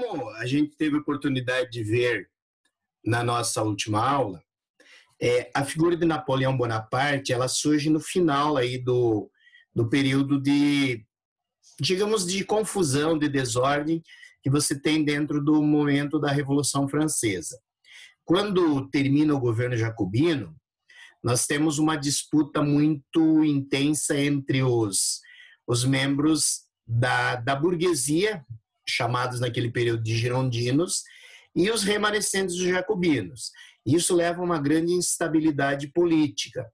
Como a gente teve a oportunidade de ver na nossa última aula, a figura de Napoleão Bonaparte, ela surge no final aí do período de, digamos, de confusão, de desordem que você tem dentro do momento da Revolução Francesa. Quando termina o governo jacobino, nós temos uma disputa muito intensa entre os membros da burguesia, chamados naquele período de girondinos, e os remanescentes dos jacobinos. Isso leva a uma grande instabilidade política.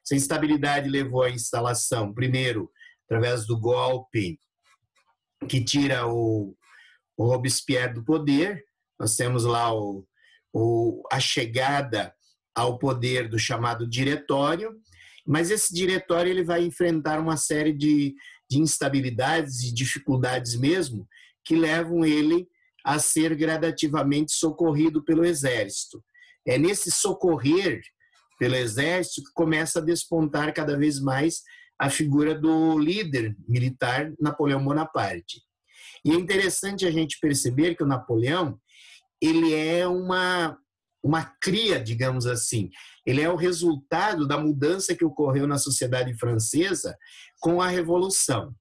Essa instabilidade levou à instalação, primeiro, através do golpe que tira o Robespierre do poder. Nós temos lá a chegada ao poder do chamado diretório, mas esse diretório ele vai enfrentar uma série de instabilidades e dificuldades mesmo, que levam ele a ser gradativamente socorrido pelo exército. É nesse socorrer pelo exército que começa a despontar cada vez mais a figura do líder militar Napoleão Bonaparte. E é interessante a gente perceber que o Napoleão, ele é uma cria, digamos assim. Ele é o resultado da mudança que ocorreu na sociedade francesa com a Revolução.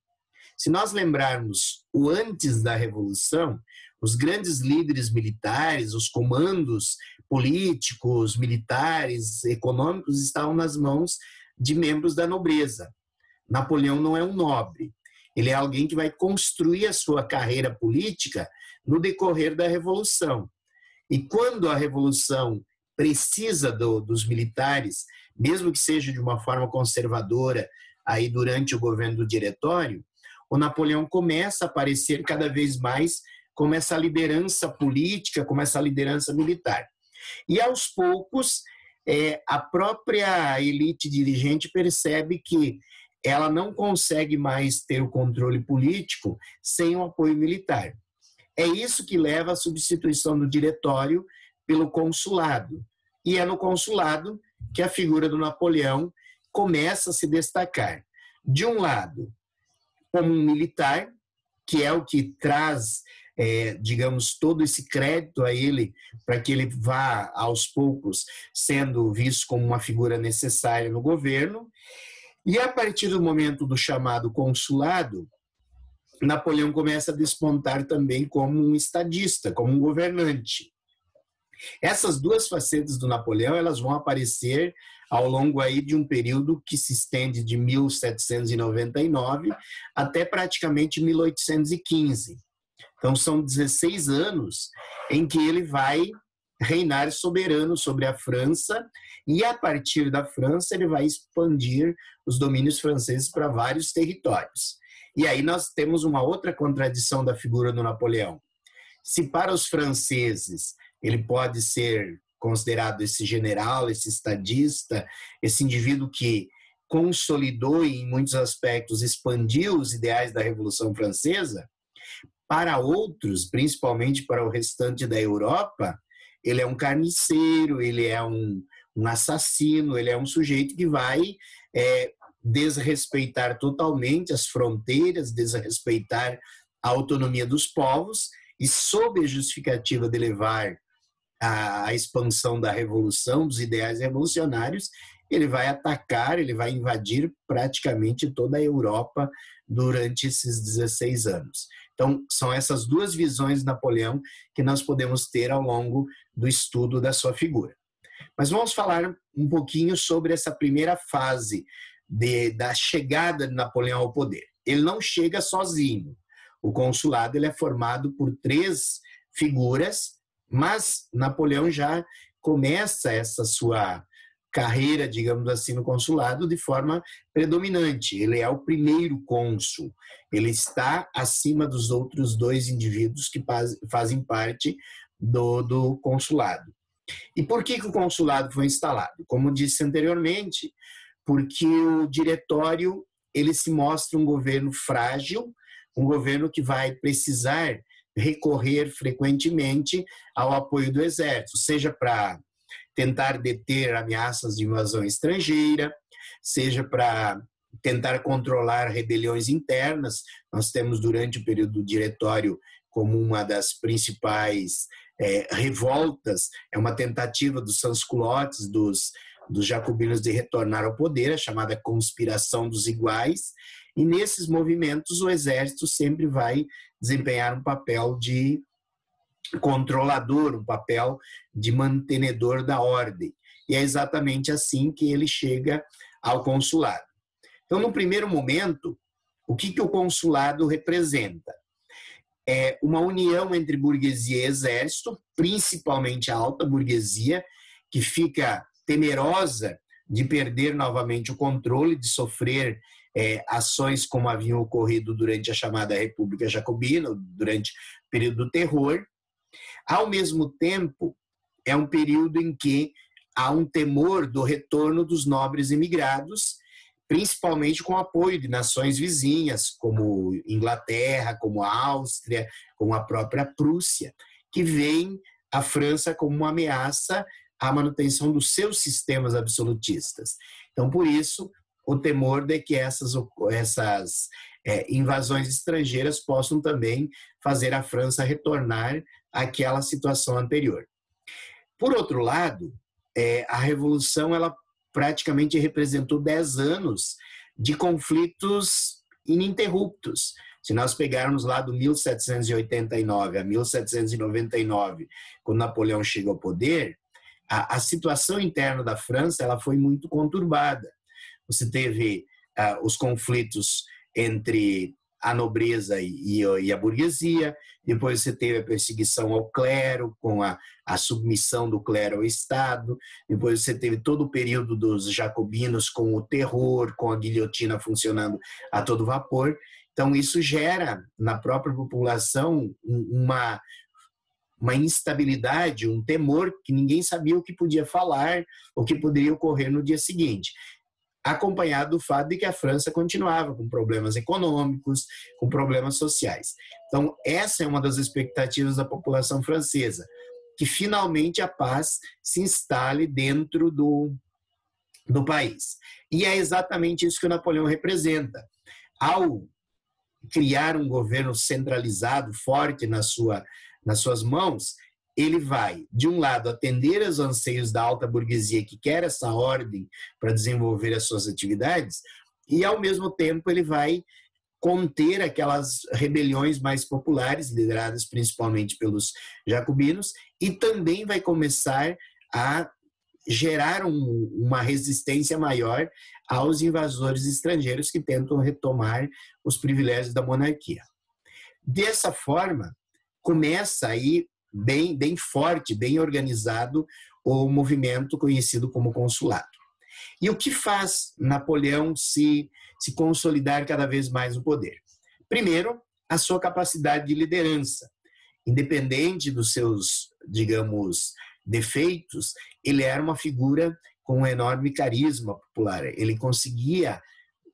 Se nós lembrarmos o antes da Revolução, os grandes líderes militares, os comandos políticos, militares, econômicos estavam nas mãos de membros da nobreza. Napoleão não é um nobre. Ele é alguém que vai construir a sua carreira política no decorrer da Revolução. E quando a Revolução precisa dos militares, mesmo que seja de uma forma conservadora, aí durante o governo do Diretório, o Napoleão começa a aparecer cada vez mais como essa liderança política, como essa liderança militar. E aos poucos, a própria elite dirigente percebe que ela não consegue mais ter o controle político sem o apoio militar. É isso que leva à substituição do diretório pelo consulado. E é no consulado que a figura do Napoleão começa a se destacar. De um lado, como um militar, que é o que traz, digamos, todo esse crédito a ele, para que ele vá, aos poucos, sendo visto como uma figura necessária no governo. E a partir do momento do chamado consulado, Napoleão começa a despontar também como um estadista, como um governante. Essas duas facetas do Napoleão, elas vão aparecer ao longo aí de um período que se estende de 1799 até praticamente 1815. Então são 16 anos em que ele vai reinar soberano sobre a França, e a partir da França ele vai expandir os domínios franceses para vários territórios. E aí nós temos uma outra contradição da figura do Napoleão. Se para os franceses ele pode ser considerado esse general, esse estadista, esse indivíduo que consolidou e, em muitos aspectos, expandiu os ideais da Revolução Francesa, para outros, principalmente para o restante da Europa, ele é um carniceiro, ele é um assassino, ele é um sujeito que vai desrespeitar totalmente as fronteiras, desrespeitar a autonomia dos povos, e sob a justificativa de levar a expansão da revolução, dos ideais revolucionários, ele vai atacar, ele vai invadir praticamente toda a Europa durante esses 16 anos. Então, são essas duas visões de Napoleão que nós podemos ter ao longo do estudo da sua figura. Mas vamos falar um pouquinho sobre essa primeira fase da chegada de Napoleão ao poder. Ele não chega sozinho. O consulado ele é formado por 3 figuras, mas Napoleão já começa essa sua carreira, digamos assim, no consulado de forma predominante. Ele é o primeiro cônsul. Ele está acima dos outros 2 indivíduos que fazem parte do consulado. E por que o consulado foi instalado? Como disse anteriormente, porque o diretório ele se mostra um governo frágil, um governo que vai precisar recorrer frequentemente ao apoio do exército, seja para tentar deter ameaças de invasão estrangeira, seja para tentar controlar rebeliões internas. Nós temos, durante o período do diretório, como uma das principais revoltas, é uma tentativa dos sans-culottes, dos jacobinos, de retornar ao poder, a chamada conspiração dos iguais, e nesses movimentos o exército sempre vai desempenhar um papel de controlador, um papel de mantenedor da ordem. E é exatamente assim que ele chega ao consulado. Então, no primeiro momento, o que o consulado representa? É uma união entre burguesia e exército, principalmente a alta burguesia, que fica temerosa de perder novamente o controle, de sofrer ações como haviam ocorrido durante a chamada República Jacobina, durante o período do terror. Ao mesmo tempo, é um período em que há um temor do retorno dos nobres imigrados, principalmente com o apoio de nações vizinhas, como Inglaterra, como a Áustria, como a própria Prússia, que veem a França como uma ameaça à manutenção dos seus sistemas absolutistas. Então, por isso, o temor de que essas invasões estrangeiras possam também fazer a França retornar àquela situação anterior. Por outro lado, a Revolução ela praticamente representou 10 anos de conflitos ininterruptos. Se nós pegarmos lá do 1789 a 1799, quando Napoleão chega ao poder, a situação interna da França ela foi muito conturbada. Você teve os conflitos entre a nobreza e a burguesia, depois você teve a perseguição ao clero, com a submissão do clero ao Estado, depois você teve todo o período dos jacobinos com o terror, com a guilhotina funcionando a todo vapor. Então, isso gera na própria população uma instabilidade, um temor que ninguém sabia o que podia falar, o que poderia ocorrer no dia seguinte, acompanhado do fato de que a França continuava com problemas econômicos, com problemas sociais. Então, essa é uma das expectativas da população francesa, que finalmente a paz se instale dentro do país. E é exatamente isso que o Napoleão representa. Ao criar um governo centralizado, forte nas suas mãos, ele vai, de um lado, atender aos anseios da alta burguesia que quer essa ordem para desenvolver as suas atividades, e, ao mesmo tempo, ele vai conter aquelas rebeliões mais populares, lideradas principalmente pelos jacobinos, e também vai começar a gerar uma resistência maior aos invasores estrangeiros que tentam retomar os privilégios da monarquia. Dessa forma, começa aí bem forte, bem organizado o movimento conhecido como consulado. E o que faz Napoleão se consolidar cada vez mais no poder? Primeiro, a sua capacidade de liderança. Independente dos seus, digamos, defeitos, ele era uma figura com um enorme carisma popular. Ele conseguia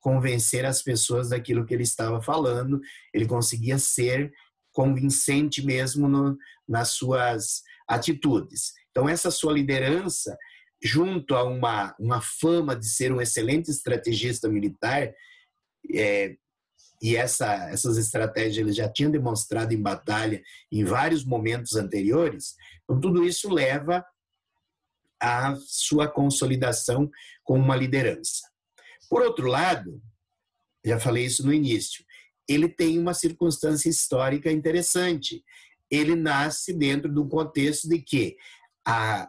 convencer as pessoas daquilo que ele estava falando, ele conseguia ser convincente mesmo nas suas atitudes. Então, essa sua liderança, junto a uma fama de ser um excelente estrategista militar, e essas estratégias ele já tinha demonstrado em batalha em vários momentos anteriores, então tudo isso leva à sua consolidação como uma liderança. Por outro lado, já falei isso no início, ele tem uma circunstância histórica interessante. Ele nasce dentro de um contexto de que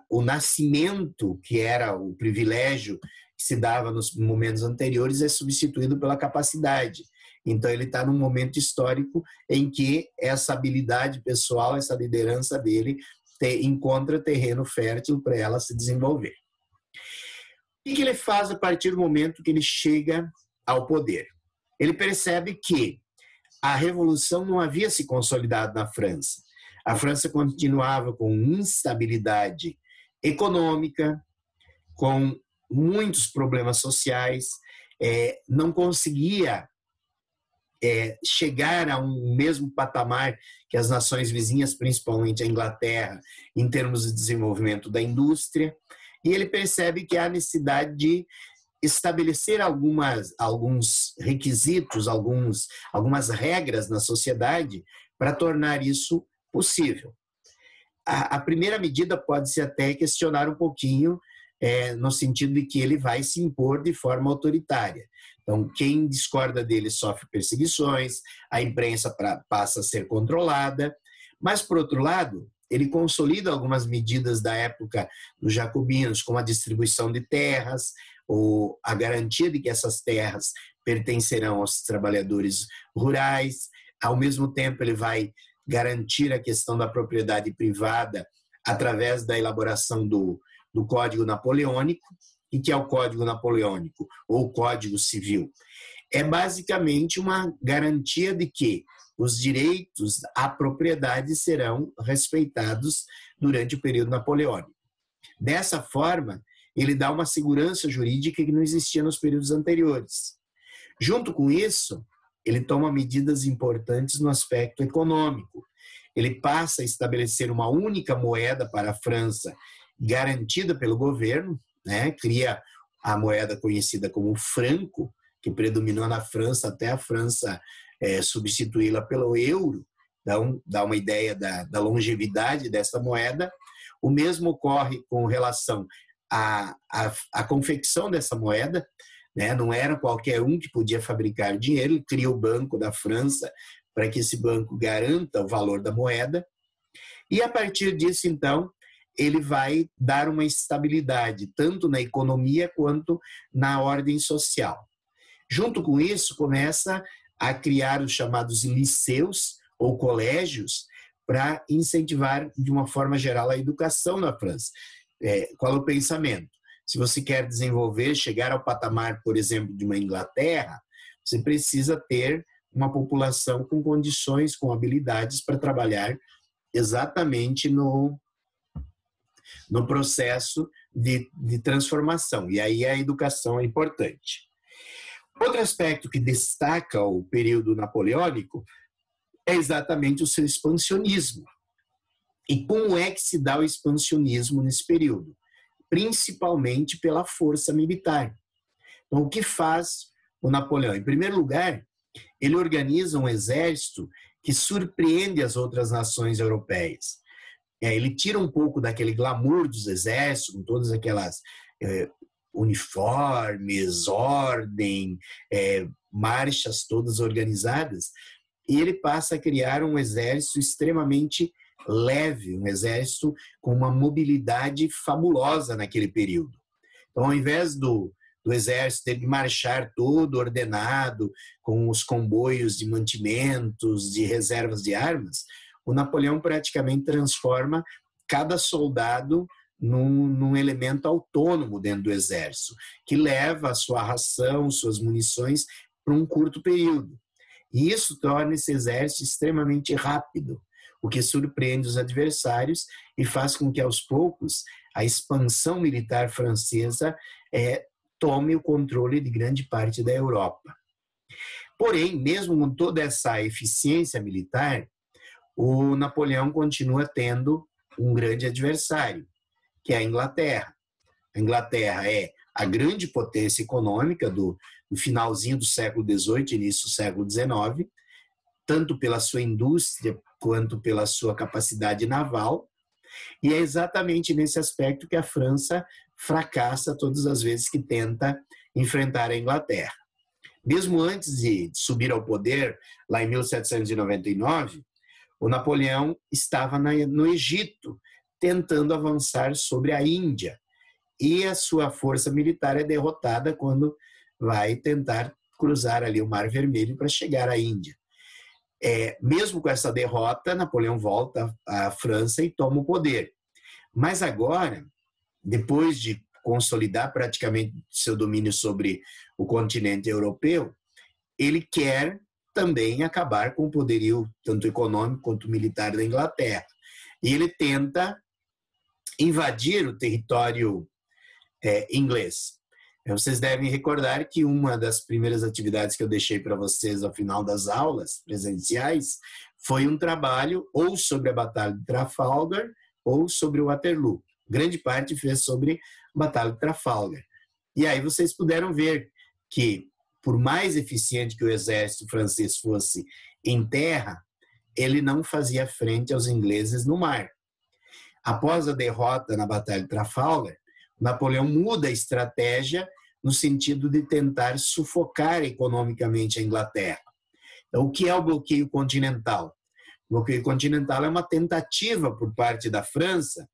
o nascimento, que era o privilégio que se dava nos momentos anteriores, é substituído pela capacidade. Então, ele está num momento histórico em que essa habilidade pessoal, essa liderança dele, encontra terreno fértil para ela se desenvolver. O que ele faz a partir do momento que ele chega ao poder? Ele percebe que a revolução não havia se consolidado na França. A França continuava com instabilidade econômica, com muitos problemas sociais, não conseguia chegar a um mesmo patamar que as nações vizinhas, principalmente a Inglaterra, em termos de desenvolvimento da indústria, e ele percebe que há necessidade de estabelecer alguns requisitos, algumas regras na sociedade para tornar isso possível. A primeira medida pode-se até questionar um pouquinho, no sentido de que ele vai se impor de forma autoritária. Então, quem discorda dele sofre perseguições, a imprensa passa a ser controlada, mas, por outro lado, ele consolida algumas medidas da época dos jacobinos, como a distribuição de terras, ou a garantia de que essas terras pertencerão aos trabalhadores rurais. Ao mesmo tempo, ele vai garantir a questão da propriedade privada através da elaboração do Código Napoleônico. O que é o Código Napoleônico, ou Código Civil? É basicamente uma garantia de que os direitos à propriedade serão respeitados durante o período napoleônico. Dessa forma, ele dá uma segurança jurídica que não existia nos períodos anteriores. Junto com isso, ele toma medidas importantes no aspecto econômico. Ele passa a estabelecer uma única moeda para a França, garantida pelo governo, né? Cria a moeda conhecida como franco, que predominou na França até a França substituí-la pelo euro. Então, dá uma ideia da longevidade dessa moeda. O mesmo ocorre com relação à confecção dessa moeda, né? Não era qualquer um que podia fabricar dinheiro, ele cria o Banco da França para que esse banco garanta o valor da moeda. E a partir disso, então, ele vai dar uma estabilidade, tanto na economia quanto na ordem social. Junto com isso, começa a criar os chamados liceus ou colégios para incentivar, de uma forma geral, a educação na França. Qual é o pensamento? Se você quer desenvolver, chegar ao patamar, por exemplo, de uma Inglaterra, você precisa ter uma população com condições, com habilidades para trabalhar exatamente no processo de transformação. E aí a educação é importante. Outro aspecto que destaca o período napoleônico é exatamente o seu expansionismo. E como é que se dá o expansionismo nesse período? Principalmente pela força militar. Então, o que faz o Napoleão? Em primeiro lugar, ele organiza um exército que surpreende as outras nações europeias. Ele tira um pouco daquele glamour dos exércitos, com todas aquelas uniformes, ordem, marchas todas organizadas, e ele passa a criar um exército extremamente leve, um exército com uma mobilidade fabulosa naquele período. Então, ao invés do exército ter que marchar todo ordenado, com os comboios de mantimentos, de reservas de armas, o Napoleão praticamente transforma cada soldado num elemento autônomo dentro do exército, que leva a sua ração, suas munições para um curto período. E isso torna esse exército extremamente rápido, o que surpreende os adversários e faz com que, aos poucos, a expansão militar francesa tome o controle de grande parte da Europa. Porém, mesmo com toda essa eficiência militar, o Napoleão continua tendo um grande adversário, que é a Inglaterra. A Inglaterra é a grande potência econômica do finalzinho do século XVIII, início do século XIX, tanto pela sua indústria quanto pela sua capacidade naval, e é exatamente nesse aspecto que a França fracassa todas as vezes que tenta enfrentar a Inglaterra. Mesmo antes de subir ao poder, lá em 1799, o Napoleão estava no Egito, tentando avançar sobre a Índia. E a sua força militar é derrotada quando vai tentar cruzar ali o Mar Vermelho para chegar à Índia. Mesmo com essa derrota, Napoleão volta à França e toma o poder. Mas agora, depois de consolidar praticamente seu domínio sobre o continente europeu, ele quer também acabar com o poderio tanto econômico quanto militar da Inglaterra. E ele tenta invadir o território inglês. Vocês devem recordar que uma das primeiras atividades que eu deixei para vocês ao final das aulas presenciais foi um trabalho ou sobre a Batalha de Trafalgar ou sobre o Waterloo. Grande parte fez sobre a Batalha de Trafalgar. E aí vocês puderam ver que, por mais eficiente que o exército francês fosse em terra, ele não fazia frente aos ingleses no mar. Após a derrota na Batalha de Trafalgar, Napoleão muda a estratégia no sentido de tentar sufocar economicamente a Inglaterra. Então, o que é o bloqueio continental? O bloqueio continental é uma tentativa por parte da França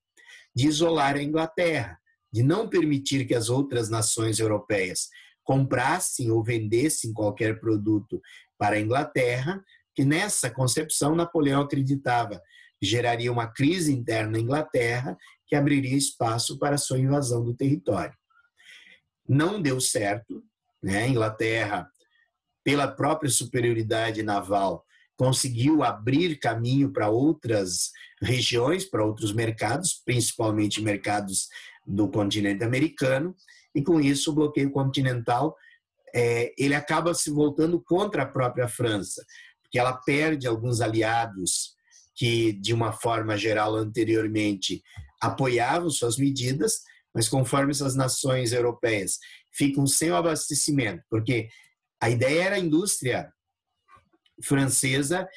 de isolar a Inglaterra, de não permitir que as outras nações europeias comprassem ou vendessem qualquer produto para a Inglaterra, que nessa concepção Napoleão acreditava geraria uma crise interna na Inglaterra que abriria espaço para a sua invasão do território. Não deu certo, né? A Inglaterra, pela própria superioridade naval, conseguiu abrir caminho para outras regiões, para outros mercados, principalmente mercados do continente americano, e com isso o bloqueio continental ele acaba se voltando contra a própria França, porque ela perde alguns aliados que, de uma forma geral, anteriormente apoiavam suas medidas, mas conforme essas nações europeias ficam sem o abastecimento, porque a ideia era a indústria francesa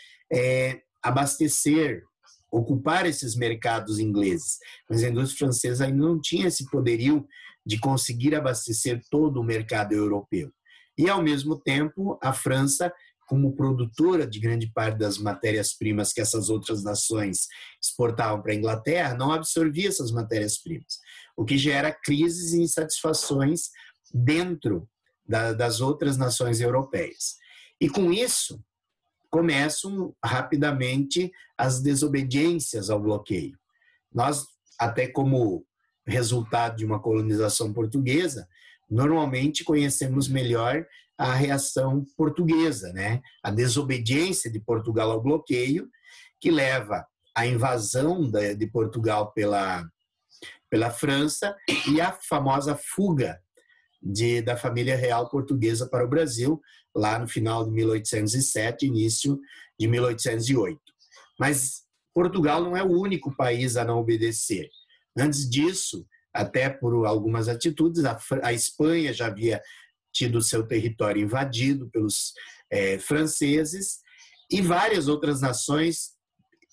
abastecer, ocupar esses mercados ingleses, mas a indústria francesa ainda não tinha esse poderio de conseguir abastecer todo o mercado europeu. E, ao mesmo tempo, a França, como produtora de grande parte das matérias-primas que essas outras nações exportavam para a Inglaterra, não absorvia essas matérias-primas, o que gera crises e insatisfações dentro das outras nações europeias. E, com isso, começam rapidamente as desobediências ao bloqueio. Nós, até como resultado de uma colonização portuguesa, normalmente conhecemos melhor a reação portuguesa, né? A desobediência de Portugal ao bloqueio, que leva à invasão de Portugal pela França e a famosa fuga da família real portuguesa para o Brasil, lá no final de 1807, início de 1808. Mas Portugal não é o único país a não obedecer. Antes disso, até por algumas atitudes, a Espanha já havia tido seu território invadido pelos franceses, e várias outras nações,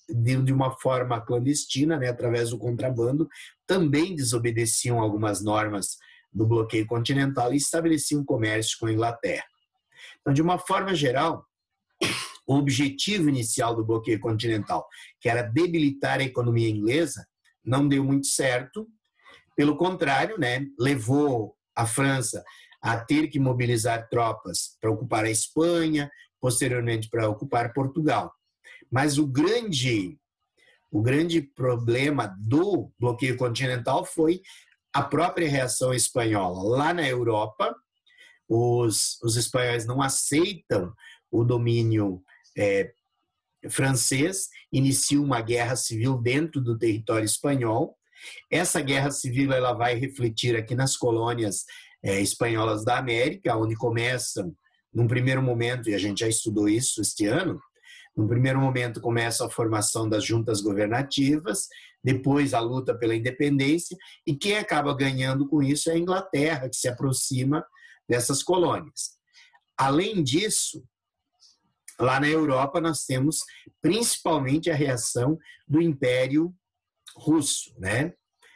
de uma forma clandestina, né, através do contrabando, também desobedeciam algumas normas do bloqueio continental e estabeleciam comércio com a Inglaterra. Então, de uma forma geral, o objetivo inicial do bloqueio continental, que era debilitar a economia inglesa, não deu muito certo. Pelo contrário, né, levou a França a ter que mobilizar tropas para ocupar a Espanha, posteriormente para ocupar Portugal. Mas o grande problema do bloqueio continental foi a própria reação espanhola. Lá na Europa, os espanhóis não aceitam o domínio francês, iniciam uma guerra civil dentro do território espanhol. Essa guerra civil ela vai refletir aqui nas colônias espanholas da América, onde começam, num primeiro momento, e a gente já estudou isso este ano, no primeiro momento começa a formação das juntas governativas, depois a luta pela independência, e quem acaba ganhando com isso é a Inglaterra, que se aproxima dessas colônias. Além disso, lá na Europa nós temos principalmente a reação do Império Russo, né?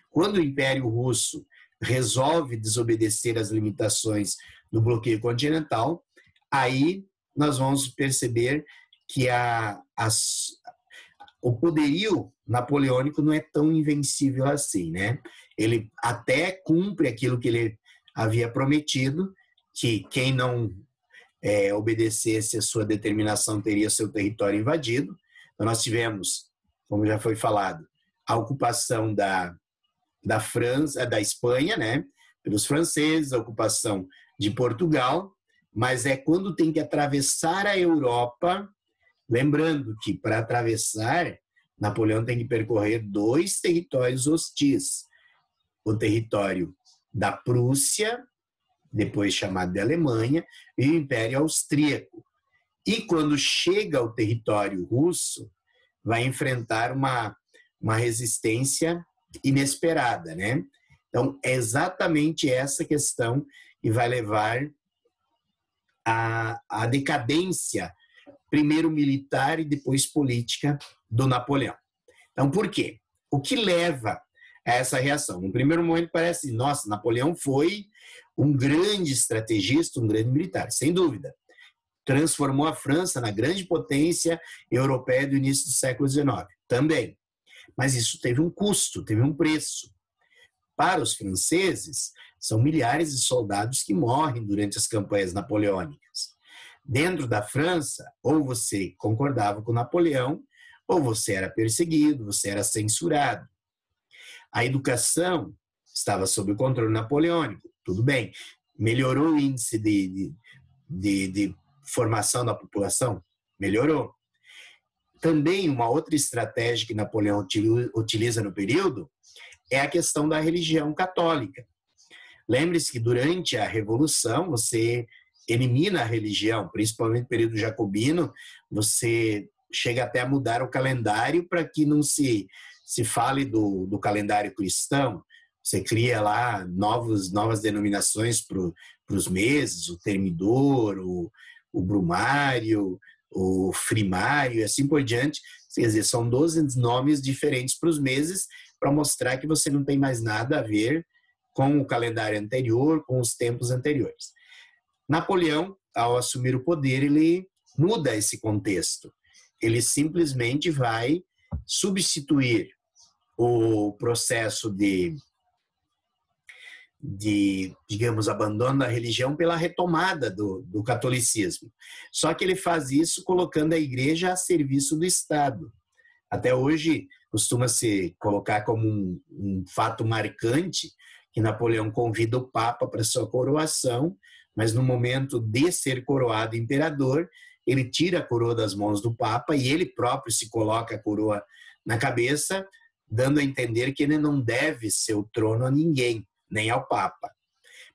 Quando o Império Russo resolve desobedecer as limitações do bloqueio continental, aí nós vamos perceber que o poderio napoleônico não é tão invencível assim, né? Ele até cumpre aquilo que ele havia prometido, que quem não obedecesse a sua determinação teria seu território invadido. Então nós tivemos, como já foi falado, a ocupação da França, da Espanha, né, pelos franceses, a ocupação de Portugal, mas é quando tem que atravessar a Europa, lembrando que para atravessar, Napoleão tem que percorrer 2 territórios hostis, o território da Prússia, depois chamado de Alemanha, e o Império Austríaco. E quando chega ao território russo, vai enfrentar uma resistência inesperada, né? Então, é exatamente essa questão que vai levar à decadência primeiro militar e depois política do Napoleão. Então, por quê? O que leva a essa reação? No primeiro momento parece, nossa, Napoleão foi um grande estrategista, um grande militar, sem dúvida. Transformou a França na grande potência europeia do início do século XIX, também. Mas isso teve um custo, teve um preço. Para os franceses, são milhares de soldados que morrem durante as campanhas napoleônicas. Dentro da França, ou você concordava com Napoleão, ou você era perseguido, você era censurado. A educação estava sob o controle napoleônico, tudo bem. Melhorou o índice de formação da população? Melhorou. Também uma outra estratégia que Napoleão utiliza no período é a questão da religião católica. Lembre-se que durante a Revolução você elimina a religião, principalmente no período jacobino, você chega até a mudar o calendário para que não se fale do calendário cristão. Você cria lá novas denominações para os meses, o termidor, o brumário, o frimário e assim por diante. Quer dizer, são 12 nomes diferentes para os meses para mostrar que você não tem mais nada a ver com o calendário anterior, com os tempos anteriores. Napoleão, ao assumir o poder, ele muda esse contexto. Ele simplesmente vai substituir o processo de digamos, abandono da religião pela retomada do catolicismo. Só que ele faz isso colocando a igreja a serviço do Estado. Até hoje, costuma-se colocar como um fato marcante que Napoleão convida o Papa para sua coroação, mas no momento de ser coroado imperador, ele tira a coroa das mãos do Papa e ele próprio se coloca a coroa na cabeça, dando a entender que ele não deve seu trono a ninguém, nem ao Papa.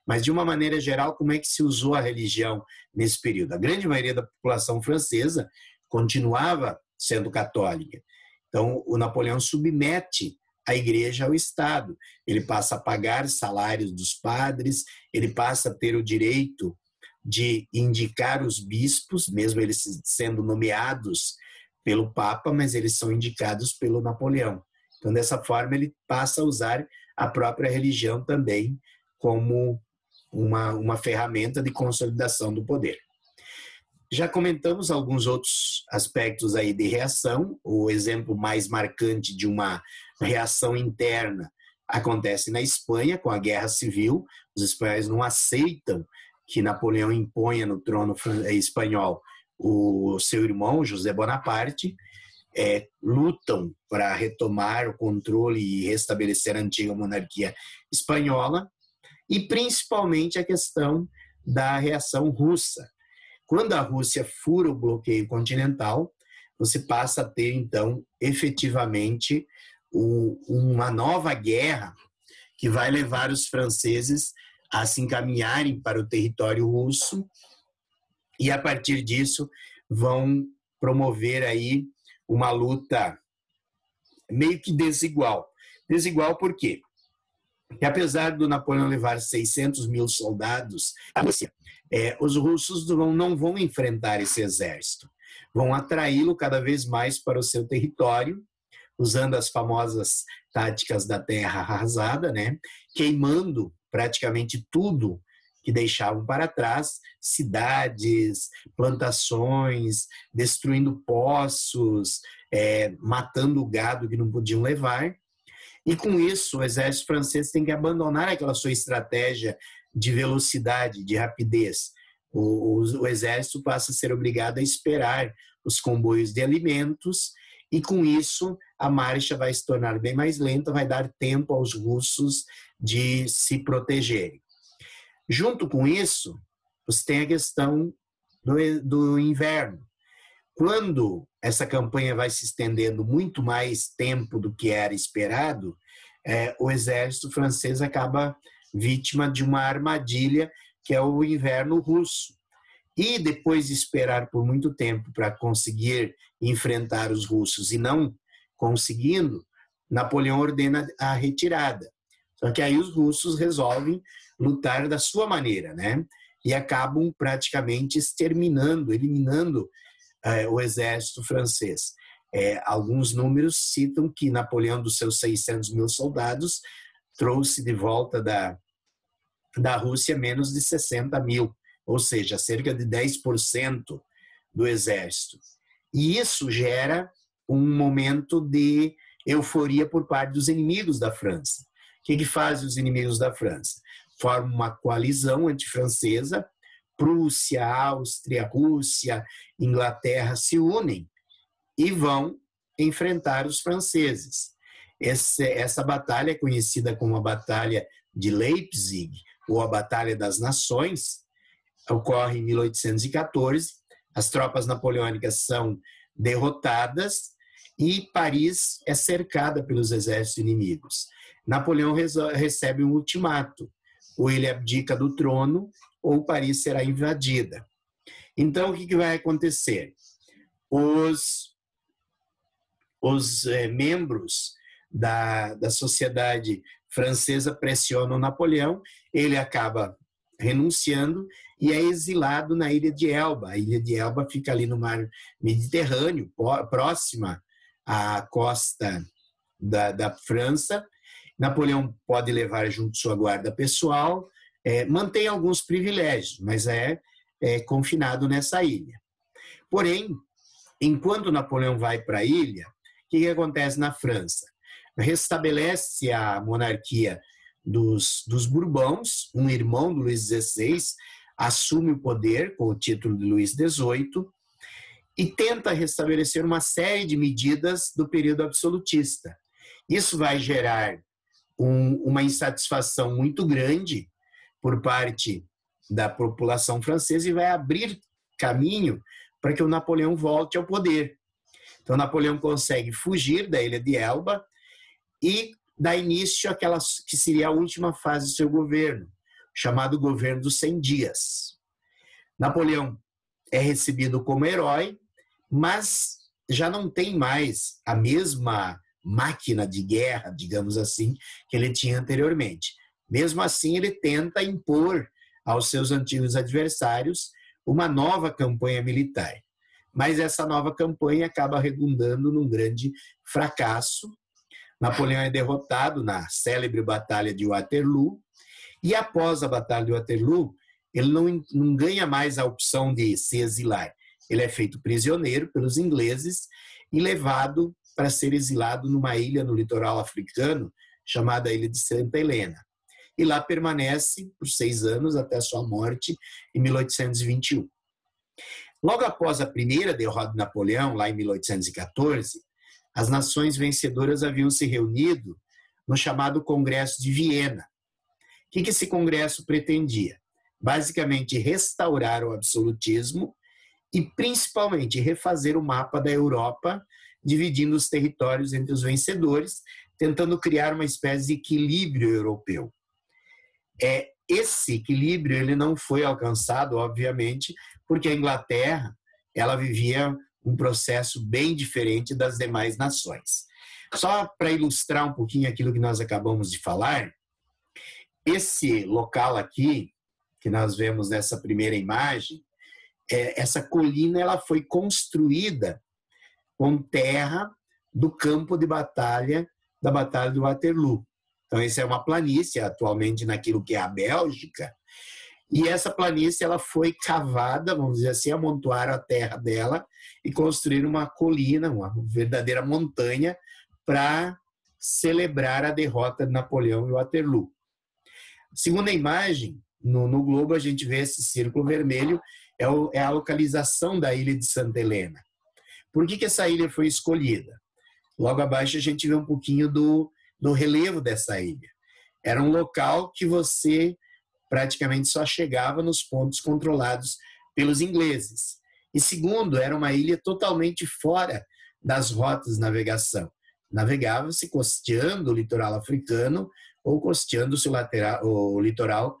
Mas, de uma maneira geral, como é que se usou a religião nesse período? A grande maioria da população francesa continuava sendo católica. Então, o Napoleão submete a igreja ao Estado. Ele passa a pagar salários dos padres, ele passa a ter o direito de indicar os bispos, mesmo eles sendo nomeados pelo Papa, mas eles são indicados pelo Napoleão. Então, dessa forma, ele passa a usar a própria religião também como uma ferramenta de consolidação do poder. Já comentamos alguns outros aspectos aí de reação. O exemplo mais marcante de uma reação interna acontece na Espanha, com a Guerra Civil. Os espanhóis não aceitam que Napoleão imponha no trono espanhol o seu irmão, José Bonaparte, lutam para retomar o controle e restabelecer a antiga monarquia espanhola, e principalmente a questão da reação russa. Quando a Rússia fura o bloqueio continental, você passa a ter, então, efetivamente, uma nova guerra que vai levar os franceses a se encaminharem para o território russo e, a partir disso, vão promover aí uma luta meio que desigual. Desigual por quê? Porque apesar do Napoleão levar 600 mil soldados à Rússia, os russos não vão enfrentar esse exército. Vão atraí-lo cada vez mais para o seu território, usando as famosas táticas da terra arrasada, né? Queimando praticamente tudo que deixavam para trás, cidades, plantações, destruindo poços, matando o gado que não podiam levar. E com isso, o exército francês tem que abandonar aquela sua estratégia de velocidade, de rapidez. O exército passa a ser obrigado a esperar os comboios de alimentos e, com isso, a marcha vai se tornar bem mais lenta, vai dar tempo aos russos de se protegerem. Junto com isso, você tem a questão do inverno. Quando essa campanha vai se estendendo muito mais tempo do que era esperado, o exército francês acaba vítima de uma armadilha, que é o inverno russo. E depois de esperar por muito tempo para conseguir enfrentar os russos e não conseguindo, Napoleão ordena a retirada. Só que aí os russos resolvem lutar da sua maneira, né? E acabam praticamente exterminando, eliminando o exército francês. Alguns números citam que Napoleão, dos seus 600 mil soldados, trouxe de volta da Rússia menos de 60 mil, ou seja, cerca de 10% do exército. E isso gera um momento de euforia por parte dos inimigos da França. O que fazem os inimigos da França? Formam uma coalizão antifrancesa, Prússia, Áustria, Rússia, Inglaterra se unem e vão enfrentar os franceses. Essa batalha é conhecida como a Batalha de Leipzig, ou a Batalha das Nações, ocorre em 1814. As tropas napoleônicas são derrotadas e Paris é cercada pelos exércitos inimigos. Napoleão recebe um ultimato: ou ele abdica do trono, ou Paris será invadida. Então, o que vai acontecer? Os membros da sociedade francesa pressionam Napoleão, ele acaba renunciando e é exilado na ilha de Elba. A ilha de Elba fica ali no mar Mediterrâneo, próxima à costa da França. Napoleão pode levar junto sua guarda pessoal, mantém alguns privilégios, mas é confinado nessa ilha. Porém, enquanto Napoleão vai para a ilha, o que acontece na França? Restabelece a monarquia dos Bourbons, um irmão do Luís XVI, assume o poder com o título de Luís XVIII e tenta restabelecer uma série de medidas do período absolutista. Isso vai gerar uma insatisfação muito grande por parte da população francesa e vai abrir caminho para que o Napoleão volte ao poder. Então, Napoleão consegue fugir da ilha de Elba e dá início àquela que seria a última fase do seu governo, chamado governo dos 100 dias. Napoleão é recebido como herói, mas já não tem mais a mesma máquina de guerra, digamos assim, que ele tinha anteriormente. Mesmo assim, ele tenta impor aos seus antigos adversários uma nova campanha militar. Mas essa nova campanha acaba redundando num grande fracasso. Napoleão é derrotado na célebre Batalha de Waterloo, e após a Batalha de Waterloo, ele não ganha mais a opção de se exilar. Ele é feito prisioneiro pelos ingleses e levado para ser exilado numa ilha no litoral africano, chamada Ilha de Santa Helena. E lá permanece por 6 anos até a sua morte em 1821. Logo após a primeira derrota de Napoleão, lá em 1814, as nações vencedoras haviam se reunido no chamado Congresso de Viena. O que esse congresso pretendia? Basicamente, restaurar o absolutismo e, principalmente, refazer o mapa da Europa, dividindo os territórios entre os vencedores, tentando criar uma espécie de equilíbrio europeu. Esse equilíbrio ele não foi alcançado, obviamente, porque a Inglaterra ela vivia um processo bem diferente das demais nações. Só para ilustrar um pouquinho aquilo que nós acabamos de falar, esse local aqui, que nós vemos nessa primeira imagem, essa colina ela foi construída com terra do campo de batalha da Batalha de Waterloo. Então, essa é uma planície, atualmente naquilo que é a Bélgica, e essa planície ela foi cavada, vamos dizer assim, amontoaram a terra dela e construíram uma colina, uma verdadeira montanha, para celebrar a derrota de Napoleão em Waterloo. Segunda imagem, no globo a gente vê esse círculo vermelho, é a localização da ilha de Santa Helena. Por que essa ilha foi escolhida? Logo abaixo a gente vê um pouquinho do relevo dessa ilha. Era um local que você praticamente só chegava nos pontos controlados pelos ingleses. E segundo, era uma ilha totalmente fora das rotas de navegação. Navegava-se costeando o litoral africano ou costeando-se o litoral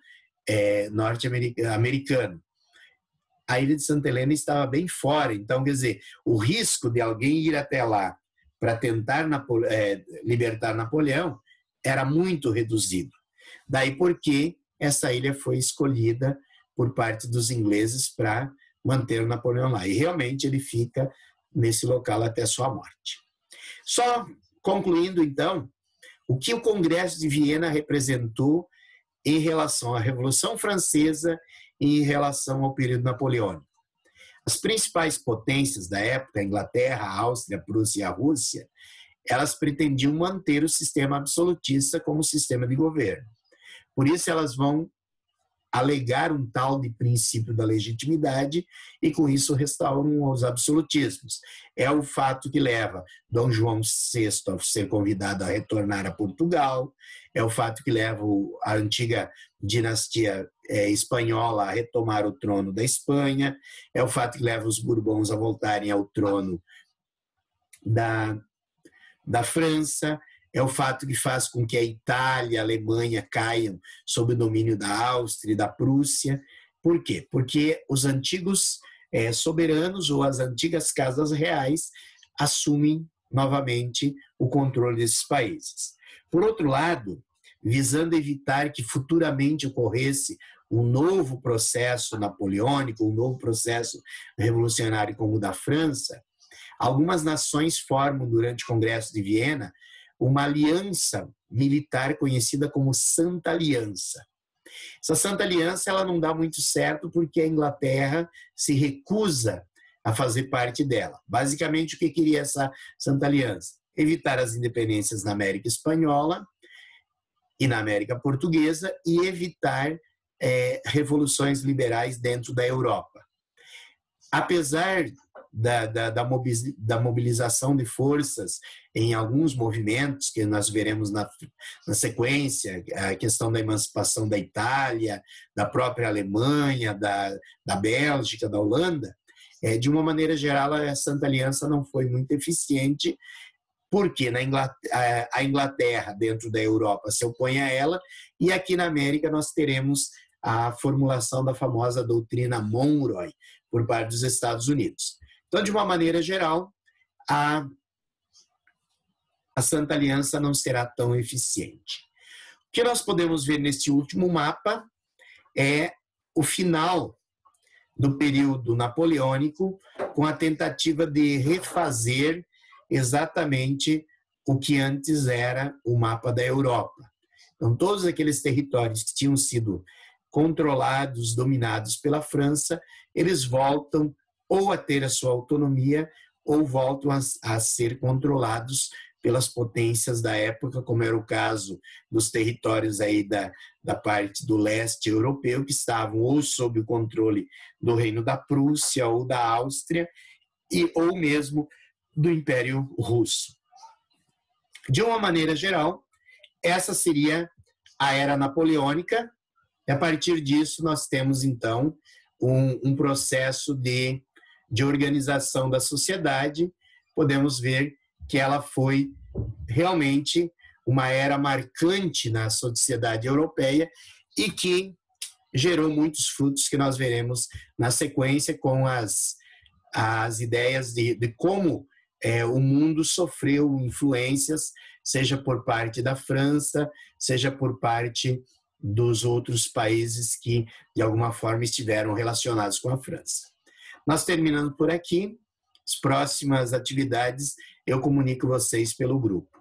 norte-americano. A ilha de Santa Helena estava bem fora, então, quer dizer, o risco de alguém ir até lá para tentar libertar Napoleão era muito reduzido. Daí porque essa ilha foi escolhida por parte dos ingleses para manter Napoleão lá. E realmente ele fica nesse local até sua morte. Só concluindo, então, o que o Congresso de Viena representou em relação à Revolução Francesa e em relação ao período napoleônico. As principais potências da época, a Inglaterra, a Áustria, a Prússia e a Rússia, elas pretendiam manter o sistema absolutista como sistema de governo. Por isso, elas vão alegar um tal de princípio da legitimidade e, com isso, restauram os absolutismos. É o fato que leva Dom João VI a ser convidado a retornar a Portugal, é o fato que leva a antiga dinastia espanhola a retomar o trono da Espanha, é o fato que leva os Bourbons a voltarem ao trono da França, é o fato que faz com que a Itália e a Alemanha caiam sob o domínio da Áustria e da Prússia. Por quê? Porque os antigos soberanos ou as antigas casas reais assumem novamente o controle desses países. Por outro lado, visando evitar que futuramente ocorresse um novo processo napoleônico, um novo processo revolucionário como o da França, algumas nações formam, durante o Congresso de Viena, uma aliança militar conhecida como Santa Aliança. Essa Santa Aliança ela não dá muito certo porque a Inglaterra se recusa a fazer parte dela. Basicamente, o que queria essa Santa Aliança? Evitar as independências na América Espanhola e na América Portuguesa e evitar revoluções liberais dentro da Europa. Apesar da mobilização de forças em alguns movimentos que nós veremos na sequência, a questão da emancipação da Itália, da própria Alemanha, da Bélgica, da Holanda, de uma maneira geral, a Santa Aliança não foi muito eficiente, porque a Inglaterra, dentro da Europa, se opõe a ela, e aqui na América nós teremos a formulação da famosa doutrina Monroe por parte dos Estados Unidos. Então, de uma maneira geral, a Santa Aliança não será tão eficiente. O que nós podemos ver neste último mapa é o final do período napoleônico, com a tentativa de refazer exatamente o que antes era o mapa da Europa. Então, todos aqueles territórios que tinham sido controlados, dominados pela França, eles voltam ou a ter a sua autonomia ou voltam a ser controlados pelas potências da época, como era o caso dos territórios aí da parte do leste europeu, que estavam ou sob o controle do Reino da Prússia ou da Áustria, ou mesmo do Império Russo. De uma maneira geral, essa seria a Era Napoleônica, e a partir disso nós temos, então, um processo de organização da sociedade. Podemos ver que ela foi realmente uma era marcante na sociedade europeia e que gerou muitos frutos que nós veremos na sequência, com as ideias de como o mundo sofreu influências, seja por parte da França, seja por parte dos outros países que, de alguma forma, estiveram relacionados com a França. Nós terminando por aqui, as próximas atividades eu comunico vocês pelo grupo.